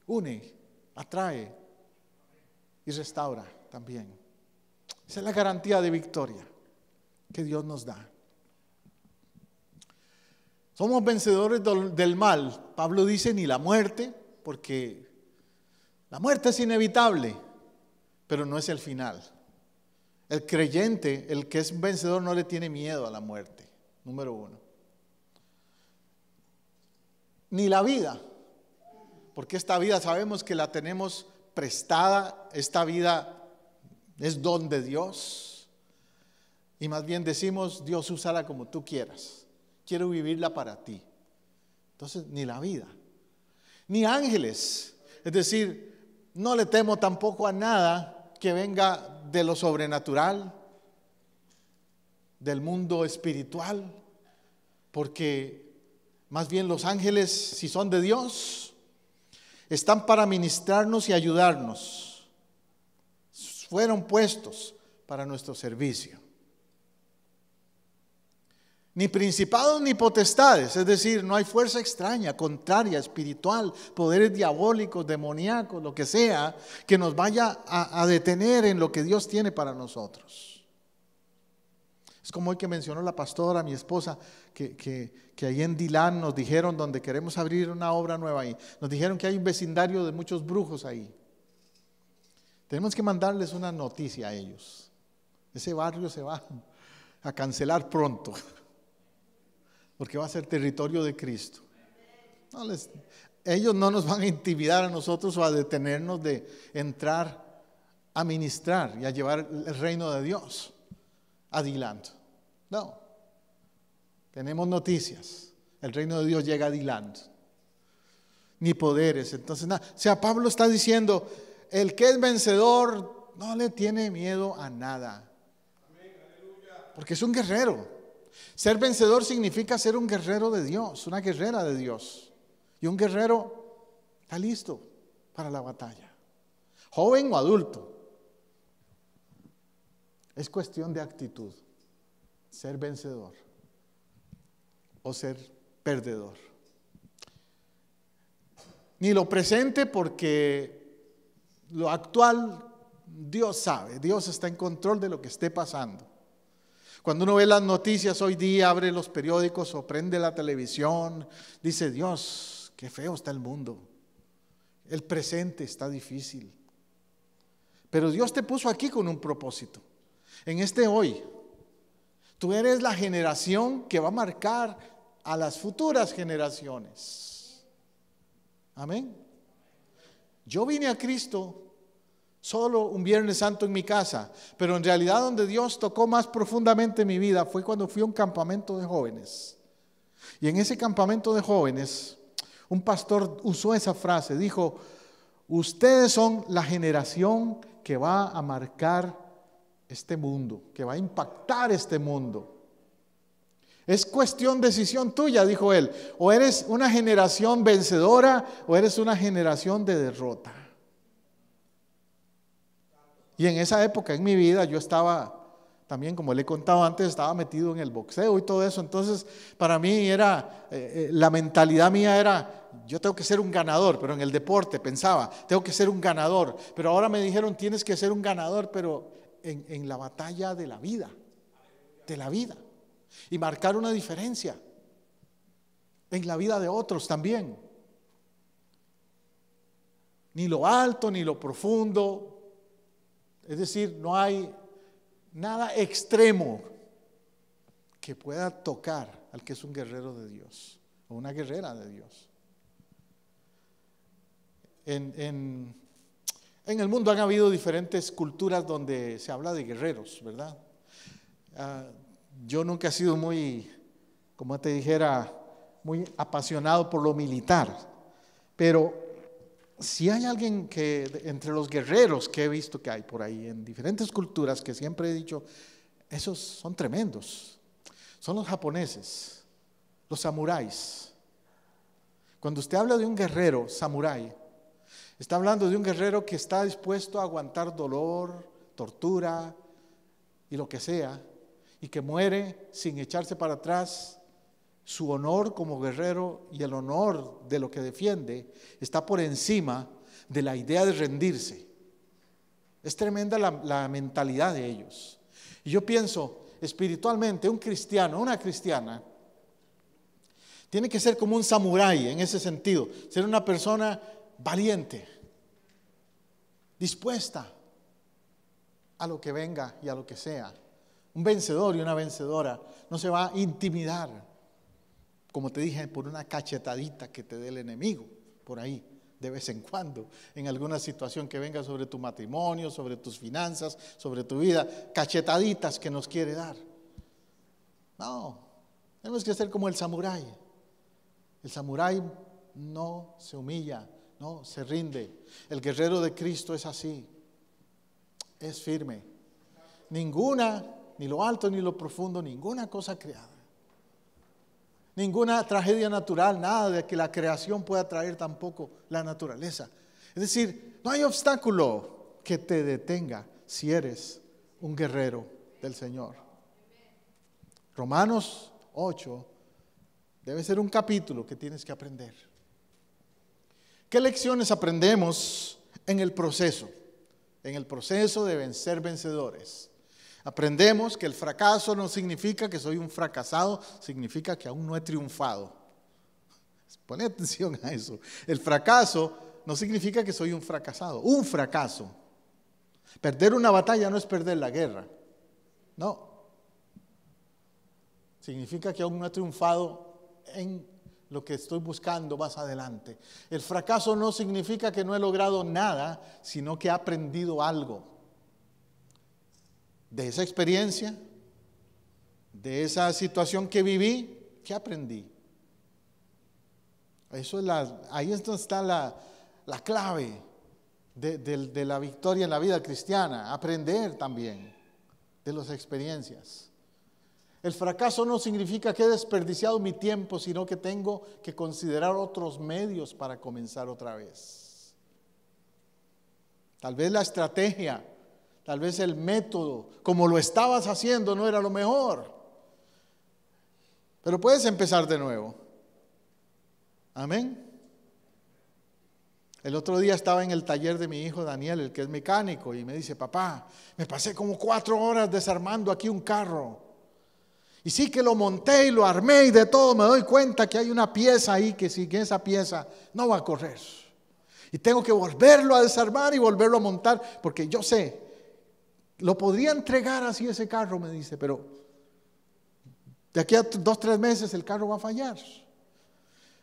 une, atrae y restaura también. Esa es la garantía de victoria que Dios nos da. Somos vencedores del mal. Pablo dice ni la muerte, porque la muerte es inevitable, pero no es el final. El creyente, el que es vencedor, no le tiene miedo a la muerte, número uno. Ni la vida, porque esta vida sabemos que la tenemos prestada, esta vida es don de Dios. Y más bien decimos, Dios, úsala como tú quieras. Quiero vivirla para ti. Entonces, ni la vida, ni ángeles. Es decir, no le temo tampoco a nada que venga de lo sobrenatural, del mundo espiritual, porque más bien los ángeles, si son de Dios, están para ministrarnos y ayudarnos. Fueron puestos para nuestro servicio. Ni principados ni potestades, es decir, no hay fuerza extraña, contraria, espiritual, poderes diabólicos, demoníacos, lo que sea, que nos vaya a detener en lo que Dios tiene para nosotros. Es como hoy que mencionó la pastora, mi esposa, que ahí en Dilán nos dijeron, donde queremos abrir una obra nueva ahí, nos dijeron que hay un vecindario de muchos brujos ahí. Tenemos que mandarles una noticia a ellos. Ese barrio se va a cancelar pronto, porque va a ser territorio de Cristo. Ellos no nos van a intimidar a nosotros o a detenernos de entrar a ministrar y a llevar el reino de Dios a Dilán. No, tenemos noticias. El reino de Dios llega a Dilán. Ni poderes. Entonces, nada. O sea, Pablo está diciendo, el que es vencedor no le tiene miedo a nada. Porque es un guerrero. Ser vencedor significa ser un guerrero de Dios, una guerrera de Dios. Y un guerrero está listo para la batalla. Joven o adulto. Es cuestión de actitud. Ser vencedor o ser perdedor. Ni lo presente, porque lo actual Dios sabe. Dios está en control de lo que esté pasando. Cuando uno ve las noticias hoy día, abre los periódicos o prende la televisión, dice, Dios, qué feo está el mundo. El presente está difícil. Pero Dios te puso aquí con un propósito. En este hoy, tú eres la generación que va a marcar a las futuras generaciones. Amén. Yo vine a Cristo solo un Viernes Santo en mi casa, pero en realidad donde Dios tocó más profundamente mi vida fue cuando fui a un campamento de jóvenes. Y en ese campamento de jóvenes, un pastor usó esa frase, dijo, ustedes son la generación que va a marcar este mundo, que va a impactar este mundo. Es cuestión, decisión tuya, dijo él, o eres una generación vencedora o eres una generación de derrota. Y en esa época en mi vida yo estaba, también como le he contado antes, estaba metido en el boxeo y todo eso. Entonces para mí era, la mentalidad mía era, yo tengo que ser un ganador, pero en el deporte pensaba, tengo que ser un ganador. Pero ahora me dijeron, tienes que ser un ganador, pero en la batalla de la vida, y marcar una diferencia en la vida de otros también. Ni lo alto, ni lo profundo. Es decir, no hay nada extremo que pueda tocar al que es un guerrero de Dios o una guerrera de Dios. En el mundo han habido diferentes culturas donde se habla de guerreros, ¿verdad? Yo nunca he sido muy, como te dijera, muy apasionado por lo militar, pero si hay alguien que, entre los guerreros que he visto que hay por ahí en diferentes culturas, que siempre he dicho, esos son tremendos, son los japoneses, los samuráis. Cuando usted habla de un guerrero samurái, está hablando de un guerrero que está dispuesto a aguantar dolor, tortura y lo que sea, y que muere sin echarse para atrás. Su honor como guerrero y el honor de lo que defiende está por encima de la idea de rendirse. Es tremenda la mentalidad de ellos. Y yo pienso, espiritualmente, un cristiano, una cristiana, Tiene que ser como un samurái en ese sentido, ser una persona valiente, dispuesta a lo que venga y a lo que sea. Un vencedor y una vencedora no se va a intimidar, como te dije, por una cachetadita que te dé el enemigo por ahí de vez en cuando, en alguna situación que venga sobre tu matrimonio, sobre tus finanzas, sobre tu vida, cachetaditas que nos quiere dar. No, tenemos que ser como el samurái. El samurái no se humilla, no se rinde. El guerrero de Cristo es así, es firme. Ninguna, ni lo alto ni lo profundo, ninguna cosa creada, ninguna tragedia natural, nada de que la creación pueda traer tampoco la naturaleza. Es decir, no hay obstáculo que te detenga si eres un guerrero del Señor. Romanos 8 debe ser un capítulo que tienes que aprender. ¿Qué lecciones aprendemos en el proceso? En el proceso de ser vencedores. Aprendemos que el fracaso no significa que soy un fracasado, significa que aún no he triunfado. Pone atención a eso. El fracaso no significa que soy un fracasado. Un fracaso. Perder una batalla no es perder la guerra. No. Significa que aún no he triunfado en lo que estoy buscando más adelante. El fracaso no significa que no he logrado nada, sino que he aprendido algo. De esa experiencia, de esa situación que viví, ¿qué aprendí? Eso es ahí es donde está la clave de la victoria en la vida cristiana. Aprender también de las experiencias. El fracaso no significa que he desperdiciado mi tiempo, sino que tengo que considerar otros medios para comenzar otra vez. Tal vez la estrategia, tal vez el método, como lo estabas haciendo, no era lo mejor. Pero puedes empezar de nuevo. Amén. El otro día estaba en el taller de mi hijo Daniel, el que es mecánico, y me dice: papá, me pasé como 4 horas desarmando aquí un carro. Y sí que lo monté y lo armé y de todo, me doy cuenta que hay una pieza ahí que sin esa pieza no va a correr. Y tengo que volverlo a desarmar y volverlo a montar, porque yo sé, lo podría entregar así ese carro, me dice, pero de aquí a 2-3 meses el carro va a fallar.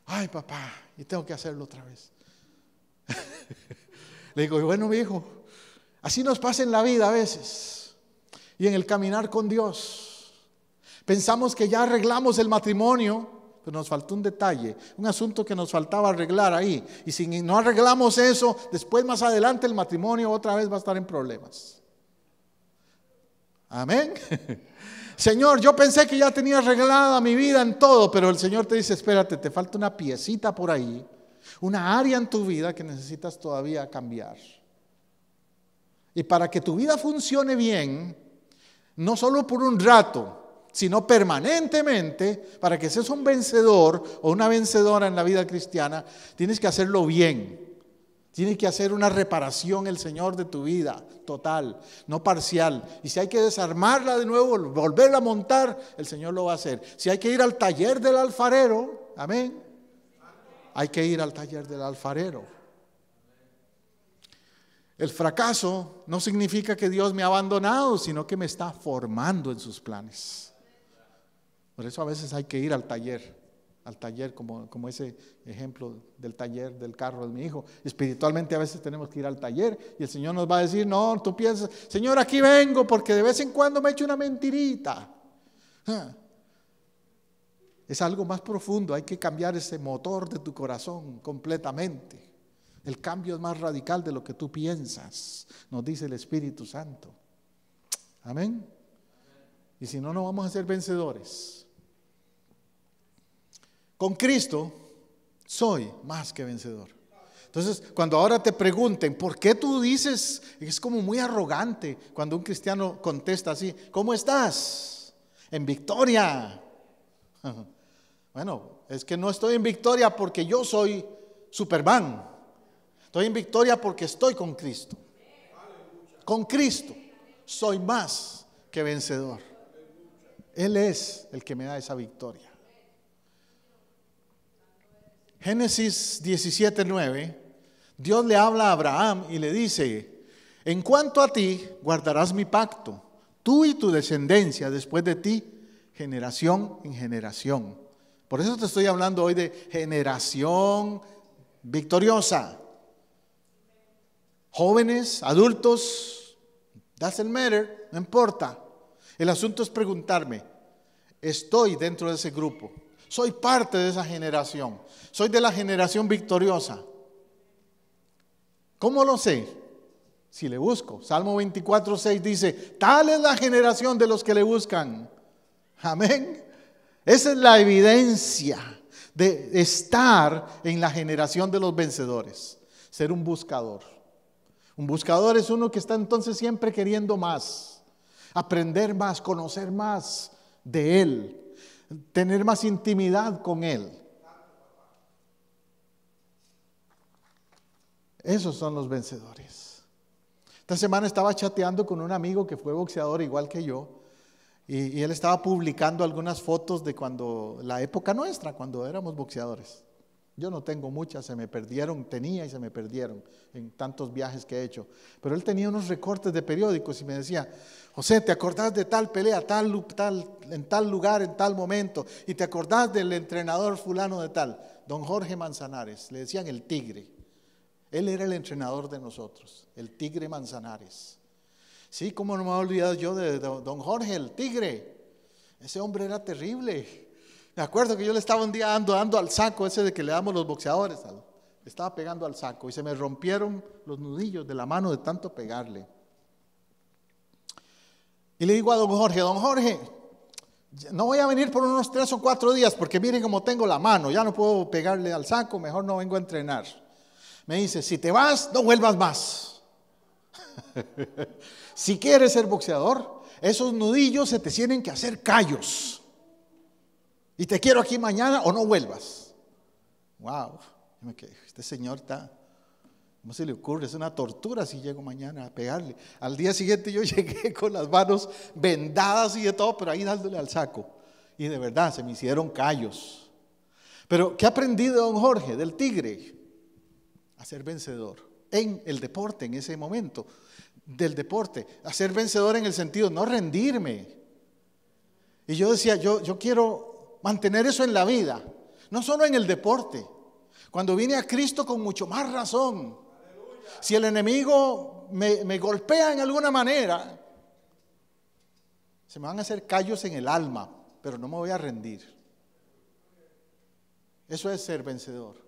Ay, papá, y tengo que hacerlo otra vez. Le digo: bueno, mi hijo, así nos pasa en la vida a veces y en el caminar con Dios. Pensamos que ya arreglamos el matrimonio, pero nos faltó un detalle, un asunto que nos faltaba arreglar ahí. Y si no arreglamos eso, después más adelante el matrimonio otra vez va a estar en problemas. Amén. Señor, yo pensé que ya tenía arreglada mi vida en todo, pero el Señor te dice: espérate, te falta una piecita por ahí, una área en tu vida que necesitas todavía cambiar. Y para que tu vida funcione bien, no solo por un rato, sino permanentemente, para que seas un vencedor o una vencedora en la vida cristiana, tienes que hacerlo bien. Tiene que hacer una reparación el Señor de tu vida, total, no parcial. Y si hay que desarmarla de nuevo, volverla a montar, el Señor lo va a hacer. Si hay que ir al taller del alfarero, amén, hay que ir al taller del alfarero. El fracaso no significa que Dios me ha abandonado, sino que me está formando en sus planes. Por eso a veces hay que ir al taller como ese ejemplo del taller del carro de mi hijo. Espiritualmente a veces tenemos que ir al taller y el Señor nos va a decir: no, tú piensas, Señor, aquí vengo porque de vez en cuando me echo una mentirita. Es algo más profundo, hay que cambiar ese motor de tu corazón completamente. El cambio es más radical de lo que tú piensas, nos dice el Espíritu Santo. Amén. Y si no, no vamos a ser vencedores. Con Cristo soy más que vencedor. Entonces, cuando ahora te pregunten, ¿por qué tú dices? Es como muy arrogante cuando un cristiano contesta así: ¿cómo estás? En victoria. Bueno, es que no estoy en victoria porque yo soy Superman. Estoy en victoria porque estoy con Cristo. Con Cristo soy más que vencedor. Él es el que me da esa victoria. Génesis 17:9, Dios le habla a Abraham y le dice: en cuanto a ti, guardarás mi pacto, tú y tu descendencia después de ti, generación en generación. Por eso te estoy hablando hoy de generación victoriosa. Jóvenes, adultos, doesn't matter, no importa. El asunto es preguntarme: estoy dentro de ese grupo, soy parte de esa generación, soy de la generación victoriosa. ¿Cómo lo sé? Si le busco. Salmo 24:6 dice: tal es la generación de los que le buscan. Amén. Esa es la evidencia de estar en la generación de los vencedores. Ser un buscador. Un buscador es uno que está entonces siempre queriendo más, aprender más, conocer más de Él, tener más intimidad con Él. Esos son los vencedores. Esta semana estaba chateando con un amigo que fue boxeador igual que yo, y él estaba publicando algunas fotos de cuando, la época nuestra, cuando éramos boxeadores. Yo no tengo muchas, se me perdieron, tenía y se me perdieron en tantos viajes que he hecho. Pero él tenía unos recortes de periódicos y me decía: José, ¿te acordás de tal pelea, en tal lugar, en tal momento? ¿Y te acordás del entrenador fulano de tal? Don Jorge Manzanares, le decían el Tigre. Él era el entrenador de nosotros, el Tigre Manzanares. Sí, cómo no me he olvidado yo de don Jorge, el Tigre. Ese hombre era terrible. Me acuerdo que yo le estaba un día dando al saco ese de que le damos los boxeadores. Le estaba pegando al saco y se me rompieron los nudillos de la mano de tanto pegarle. Y le digo a don Jorge, no voy a venir por unos 3 o 4 días porque miren cómo tengo la mano, ya no puedo pegarle al saco, mejor no vengo a entrenar. Me dice: si te vas, no vuelvas más. Si quieres ser boxeador, esos nudillos se te tienen que hacer callos. Y te quiero aquí mañana o no vuelvas. Wow, este señor está, ¿cómo se le ocurre? Es una tortura si llego mañana a pegarle. Al día siguiente yo llegué con las manos vendadas y de todo, pero ahí dándole al saco. Y de verdad se me hicieron callos. Pero ¿qué aprendí de don Jorge, del Tigre? A ser vencedor en el deporte, en ese momento del deporte, a ser vencedor en el sentido no rendirme. Y yo decía, yo quiero mantener eso en la vida, no solo en el deporte. Cuando vine a Cristo, con mucho más razón. Si el enemigo me golpea en alguna manera, se me van a hacer callos en el alma, pero no me voy a rendir. Eso es ser vencedor.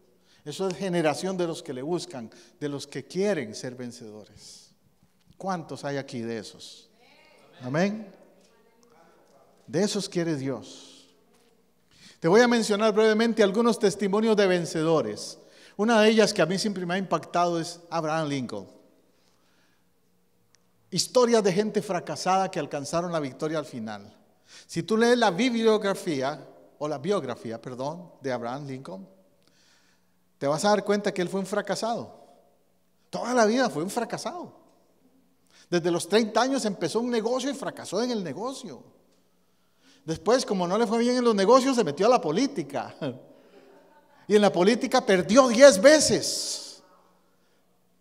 Eso es generación de los que le buscan, de los que quieren ser vencedores. ¿Cuántos hay aquí de esos? Amén. De esos quiere Dios. Te voy a mencionar brevemente algunos testimonios de vencedores. Una de ellas que a mí siempre me ha impactado es Abraham Lincoln. Historias de gente fracasada que alcanzaron la victoria al final. Si tú lees la biografía de Abraham Lincoln, te vas a dar cuenta que él fue un fracasado. Toda la vida fue un fracasado. Desde los 30 años empezó un negocio y fracasó en el negocio. Después, como no le fue bien en los negocios, se metió a la política. Y en la política perdió 10 veces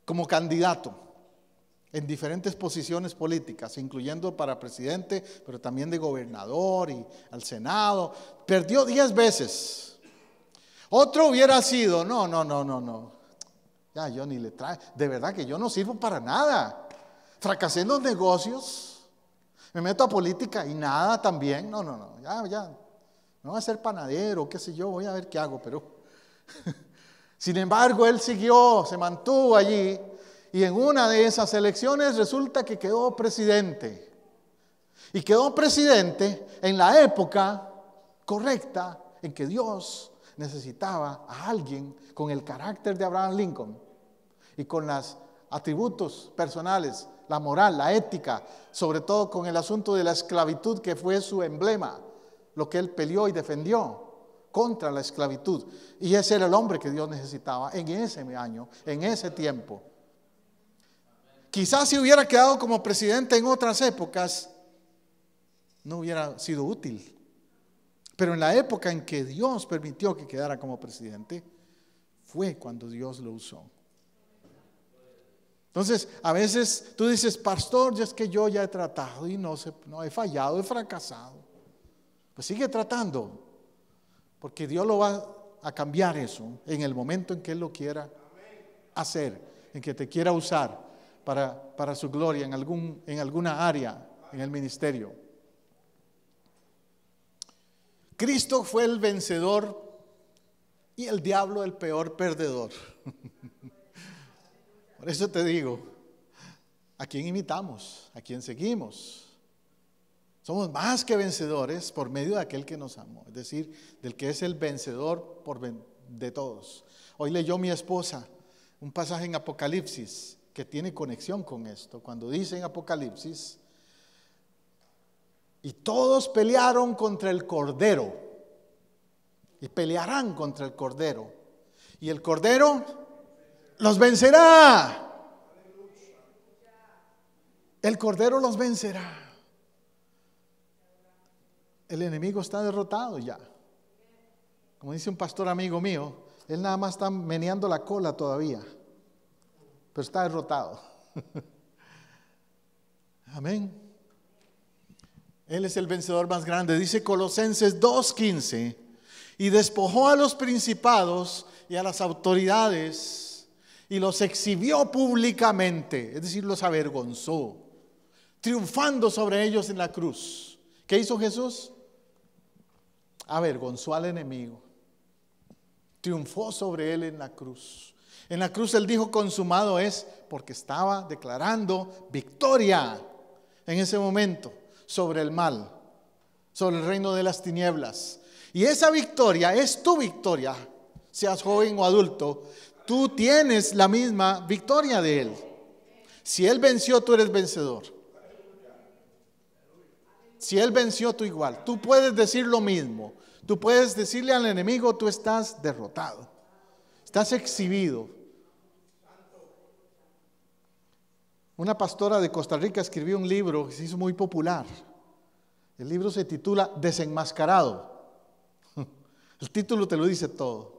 como candidato en diferentes posiciones políticas, incluyendo para presidente, pero también de gobernador y al Senado. Perdió 10 veces. Otro hubiera sido, no. Ya yo ni le traigo. De verdad que yo no sirvo para nada. Fracasé en los negocios. Me meto a política y nada también. No. Ya. No voy a ser panadero, qué sé yo, voy a ver qué hago, pero. Sin embargo, él siguió, se mantuvo allí. Y en una de esas elecciones resulta que quedó presidente. Y quedó presidente en la época correcta en que Dios necesitaba a alguien con el carácter de Abraham Lincoln y con los atributos personales, la moral, la ética, sobre todo con el asunto de la esclavitud, que fue su emblema, lo que él peleó y defendió contra la esclavitud. Y ese era el hombre que Dios necesitaba en ese año, en ese tiempo. Quizás si hubiera quedado como presidente en otras épocas, no hubiera sido útil. Pero en la época en que Dios permitió que quedara como presidente, fue cuando Dios lo usó. Entonces, a veces tú dices, pastor, ya es que yo ya he tratado y no he fallado, he fracasado. Pues sigue tratando, porque Dios lo va a cambiar eso en el momento en que Él lo quiera hacer, en que te quiera usar para su gloria en alguna área en el ministerio. Cristo fue el vencedor y el diablo el peor perdedor. Por eso te digo, ¿a quién imitamos? ¿A quién seguimos? Somos más que vencedores por medio de aquel que nos amó, es decir, del que es el vencedor de todos. Hoy leyó mi esposa un pasaje en Apocalipsis que tiene conexión con esto, cuando dice en Apocalipsis, y todos pelearon contra el Cordero, y pelearán contra el Cordero, y el Cordero los vencerá. El Cordero los vencerá. El enemigo está derrotado ya. Como dice un pastor amigo mío, él nada más está meneando la cola todavía, pero está derrotado. Amén. Él es el vencedor más grande. Dice Colosenses 2:15, y despojó a los principados y a las autoridades y los exhibió públicamente, es decir, los avergonzó, triunfando sobre ellos en la cruz. ¿Qué hizo Jesús? Avergonzó al enemigo, triunfó sobre él en la cruz. En la cruz él dijo consumado es, porque estaba declarando victoria en ese momento sobre el mal, sobre el reino de las tinieblas. Y esa victoria es tu victoria, seas joven o adulto. Tú tienes la misma victoria de él. Si él venció, tú eres vencedor. Si él venció, tú igual. Tú puedes decir lo mismo. Tú puedes decirle al enemigo, tú estás derrotado, estás exhibido. Una pastora de Costa Rica escribió un libro que se hizo muy popular. El libro se titula Desenmascarado. El título te lo dice todo.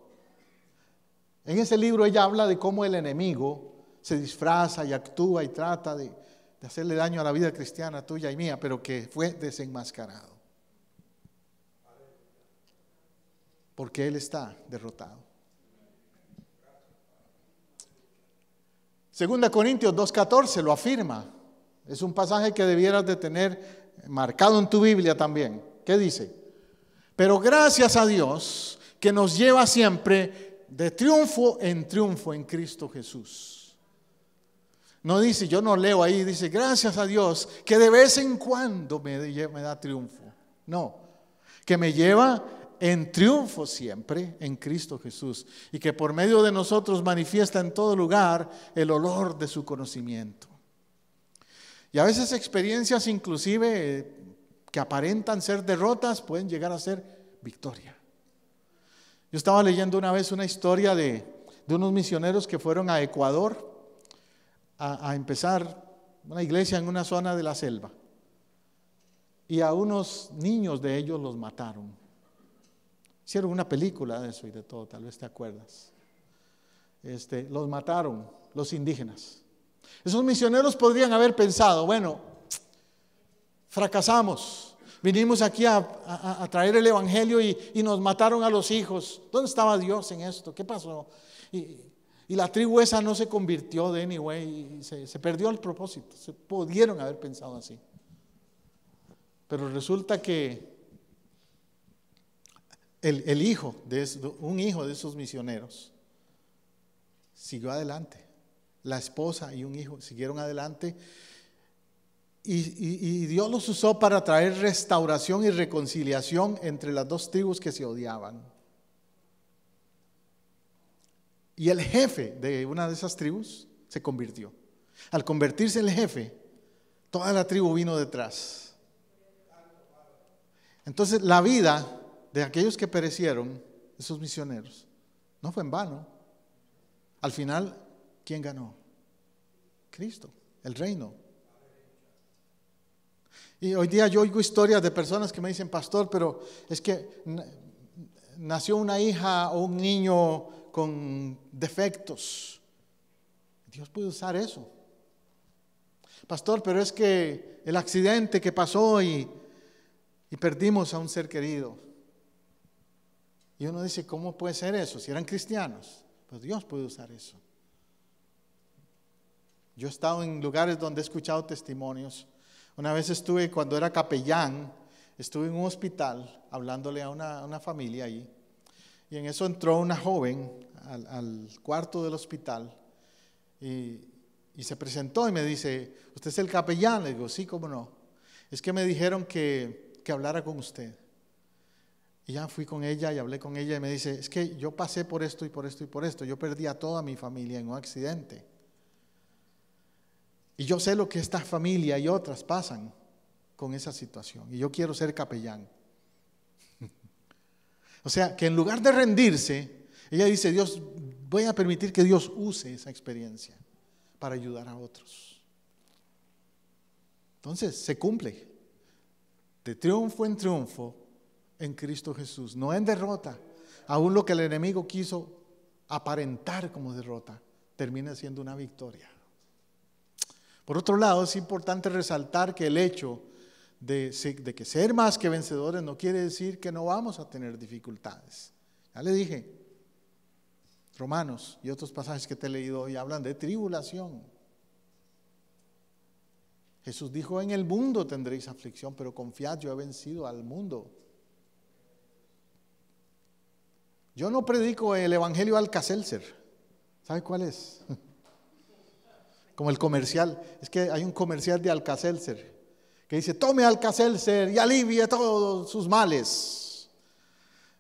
En ese libro ella habla de cómo el enemigo se disfraza y actúa y trata de hacerle daño a la vida cristiana tuya y mía, pero que fue desenmascarado. Porque él está derrotado. 2 Corintios 2:14 lo afirma. Es un pasaje que debieras de tener marcado en tu Biblia también. ¿Qué dice? Pero gracias a Dios que nos lleva siempre de triunfo en Cristo Jesús. No dice, yo no leo ahí, dice gracias a Dios que de vez en cuando me da triunfo. No, que me lleva en triunfo siempre en Cristo Jesús, y que por medio de nosotros manifiesta en todo lugar el olor de su conocimiento. Y a veces experiencias inclusive que aparentan ser derrotas pueden llegar a ser victoria. Yo estaba leyendo una vez una historia de unos misioneros que fueron a Ecuador a empezar una iglesia en una zona de la selva, y a unos niños de ellos los mataron. Hicieron una película de eso y de todo, tal vez te acuerdas. Los mataron los indígenas. Esos misioneros podrían haber pensado, bueno, fracasamos, vinimos aquí a traer el evangelio y nos mataron a los hijos. ¿Dónde estaba Dios en esto? ¿Qué pasó? Y la tribu esa no se convirtió de anyway, y se perdió el propósito. Se pudieron haber pensado así. Pero resulta que un hijo de esos misioneros siguió adelante. La esposa y un hijo siguieron adelante, y Dios los usó para traer restauración y reconciliación entre las dos tribus que se odiaban. Y el jefe de una de esas tribus se convirtió. Al convertirse el jefe, toda la tribu vino detrás. Entonces la vida de aquellos que perecieron, esos misioneros, no fue en vano. Al final, ¿quién ganó? Cristo, el reino. Y hoy día yo oigo historias de personas que me dicen, pastor, pero es que nació una hija o un niño con defectos. Dios puede usar eso. Pastor, pero es que el accidente que pasó y perdimos a un ser querido. Y uno dice, ¿cómo puede ser eso? Si eran cristianos. Pues Dios puede usar eso. Yo he estado en lugares donde he escuchado testimonios. Una vez estuve, cuando era capellán, estuve en un hospital hablándole a una familia ahí. Y en eso entró una joven al cuarto del hospital y se presentó y me dice, ¿usted es el capellán? Le digo, sí, cómo no. Es que me dijeron que hablara con usted. Y ya fui con ella y hablé con ella y me dice, es que yo pasé por esto y por esto y por esto. Yo perdí a toda mi familia en un accidente. Y yo sé lo que esta familia y otras pasan con esa situación. Y yo quiero ser capellán. O sea, que en lugar de rendirse, ella dice, Dios, voy a permitir que Dios use esa experiencia para ayudar a otros. Entonces, se cumple. De triunfo en triunfo en Cristo Jesús, no en derrota. Aún lo que el enemigo quiso aparentar como derrota, termina siendo una victoria. Por otro lado, es importante resaltar que el hecho de que ser más que vencedores no quiere decir que no vamos a tener dificultades. Ya le dije, Romanos y otros pasajes que te he leído hoy hablan de tribulación. Jesús dijo, en el mundo tendréis aflicción, pero confiad, yo he vencido al mundo. Yo no predico el evangelio Alka-Seltzer. ¿Sabe cuál es? Como el comercial. Es que hay un comercial de Alka-Seltzer que dice, tome Alka-Seltzer y alivie todos sus males.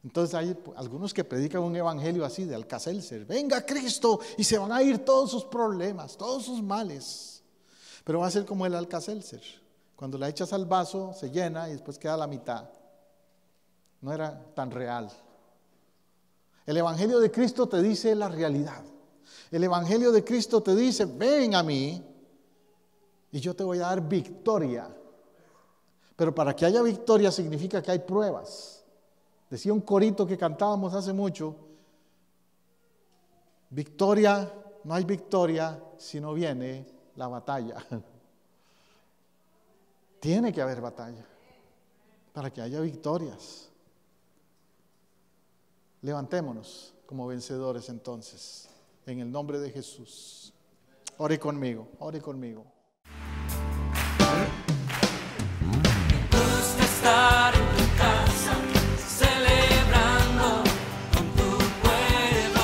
Entonces hay algunos que predican un evangelio así de Alka-Seltzer. Venga Cristo y se van a ir todos sus problemas, todos sus males. Pero va a ser como el Alka-Seltzer. Cuando la echas al vaso se llena y después queda la mitad. No era tan real. El evangelio de Cristo te dice la realidad. El evangelio de Cristo te dice, ven a mí y yo te voy a dar victoria. Pero para que haya victoria significa que hay pruebas. Decía un corito que cantábamos hace mucho, victoria, no hay victoria si no viene la batalla. Tiene que haber batalla para que haya victorias. Levantémonos como vencedores entonces, en el nombre de Jesús. Ore conmigo, ore conmigo. Gusta estar en tu casa, celebrando con tu pueblo.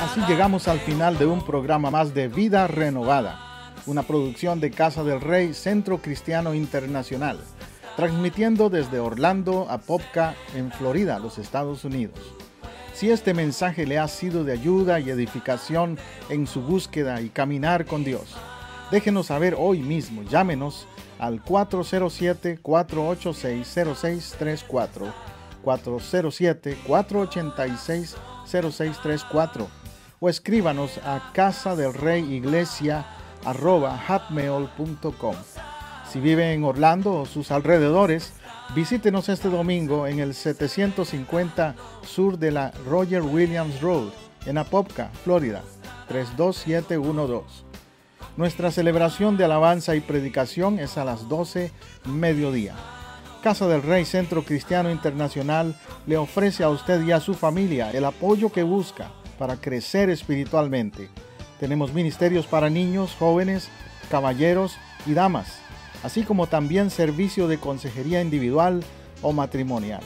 Así llegamos al final de un programa más de Vida Renovada, una producción de Casa del Rey Centro Cristiano Internacional, transmitiendo desde Orlando, Apopka, en Florida, los Estados Unidos. Si este mensaje le ha sido de ayuda y edificación en su búsqueda y caminar con Dios, déjenos saber hoy mismo. Llámenos al 407-486-0634, 407-486-0634, o escríbanos a casadelreyiglesia@hotmail.com. Si vive en Orlando o sus alrededores, visítenos este domingo en el 750 sur de la Roger Williams Road, en Apopka, Florida, 32712. Nuestra celebración de alabanza y predicación es a las 12 mediodía. Casa del Rey Centro Cristiano Internacional le ofrece a usted y a su familia el apoyo que busca para crecer espiritualmente. Tenemos ministerios para niños, jóvenes, caballeros y damas, así como también servicio de consejería individual o matrimonial.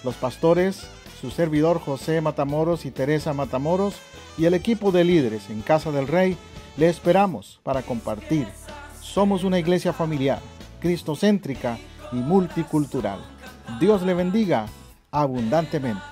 Los pastores, su servidor José Matamoros y Teresa Matamoros, y el equipo de líderes en Casa del Rey, le esperamos para compartir. Somos una iglesia familiar, cristocéntrica y multicultural. Dios le bendiga abundantemente.